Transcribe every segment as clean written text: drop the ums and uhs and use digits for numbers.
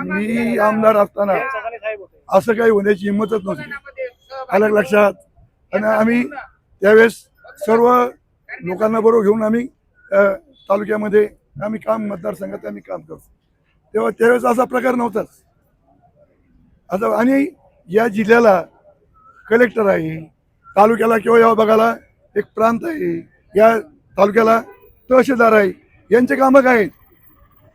मी आमदार असताना असं काही होण्याची हिंमतच नव्हती, अलग लक्षात. आणि आम्ही त्यावेळेस सर्व लोकांना बरोबर घेऊन आम्ही तालुक्यामध्ये आम्ही काम, मतदारसंघात आम्ही काम करतो. तेव्हा त्यावेळेस असा प्रकार नव्हताच. आता आणि या जिल्ह्याला कलेक्टर आहे, तालुक्याला किंवा या भागाला एक प्रांत आहे, या तालुक्याला तहसीलदार आहे. यांचे कामं काय आहेत?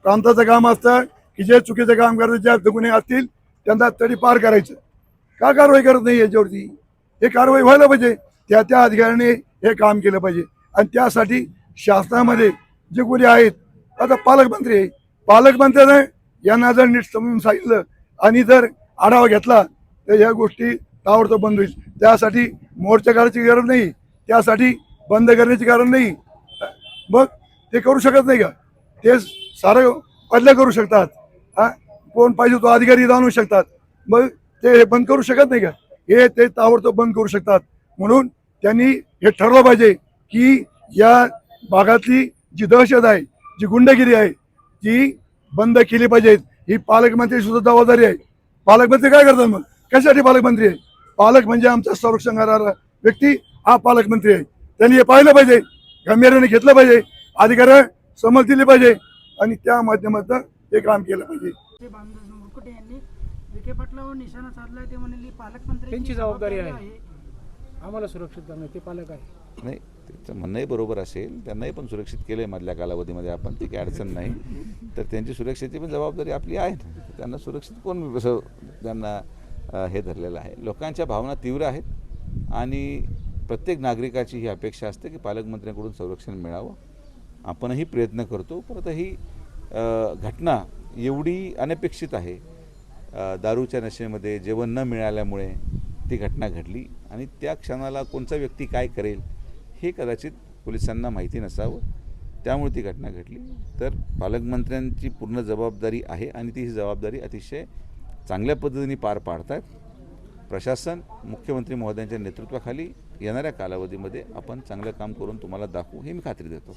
प्रांताचं काम असतं की जे चुकीचं काम करतात, ज्या गुन्हे असतील त्यांना तरी पार करायचं. का कारवाई करत नाही याच्यावरती? हे कारवाई व्हायला पाहिजे. त्या त्या अधिकाऱ्याने हे काम केलं पाहिजे. आणि त्यासाठी शासनामध्ये जे गुन्हे आहेत, आता पालकमंत्री आहे, पालकमंत्र्याने यांना जर नीट समजून सांगितलं आणि जर आढावा घेतला तर ह्या गोष्टी ताबडतोब बंद होईल. त्यासाठी मोर्चा करायची गरज नाही, त्यासाठी बंद करण्याची गरज नाही. मग ते करू शकत नाही का? ते सारं बदल्या करू शकतात. हा, कोण पाहिजे तो अधिकारी जाणू शकतात. मग ते हे बंद करू शकत नाही का? हे ते ताबडतोब बंद करू शकतात. म्हणून त्यांनी हे ठरवलं पाहिजे की या भागातली जी दहशत आहे, जी गुंडगिरी आहे, ती बंद केली पाहिजे. ही पालकमंत्री सुद्धा जबाबदारी आहे. पालकमंत्री काय करतात मग? कशासाठी पालकमंत्री आहे? पालक म्हणजे आमचा संरक्षण करणारा व्यक्ती हा पालकमंत्री आहे. त्यांनी हे पाहिलं पाहिजे, गांभीर्याने घेतलं पाहिजे, अधिकाऱ्या समज दिली पाहिजे आणि त्या माध्यमातून हे काम केलं पाहिजे. मुरकुटे यांनी विखे पाटलावर निशाणा साधलाय. ते म्हणाले पालकमंत्री त्यांची जबाबदारी आहे आम्हाला सुरक्षित करणं, ते पालक आहे. नाही, त्याचं म्हणणंही बरोबर असेल. त्यांनाही पण सुरक्षित केलं आहे मधल्या कालावधीमध्ये आपण, ती काही अडचण नाही. तर त्यांची सुरक्षेची पण जबाबदारी आपली आहे ना. त्यांना सुरक्षित कोण असं त्यांना हे धरलेलं आहे. लोकांच्या भावना तीव्र आहेत आणि प्रत्येक नागरिकाची ही अपेक्षा असते की पालकमंत्र्यांकडून संरक्षण मिळावं. आपणही प्रयत्न करतो, परंतु ही घटना एवढी अनपेक्षित आहे. दारूच्या नशेमध्ये जेवण न मिळाल्यामुळे ती घटना घडली आणि त्या क्षणाला कोणता व्यक्ती काय करेल हे कदाचित पोलिसांना माहिती नसावं, त्यामुळे ती घटना घडली. तर पालकमंत्र्यांची पूर्ण जबाबदारी आहे आणि ती ही जबाबदारी अतिशय चांगल्या पद्धतीने पार पाडतात. प्रशासन मुख्यमंत्री महोदयांच्या नेतृत्वाखाली येणाऱ्या कालावधीमध्ये आपण चांगलं काम करून तुम्हाला दाखवू, ही मी खात्री देतो.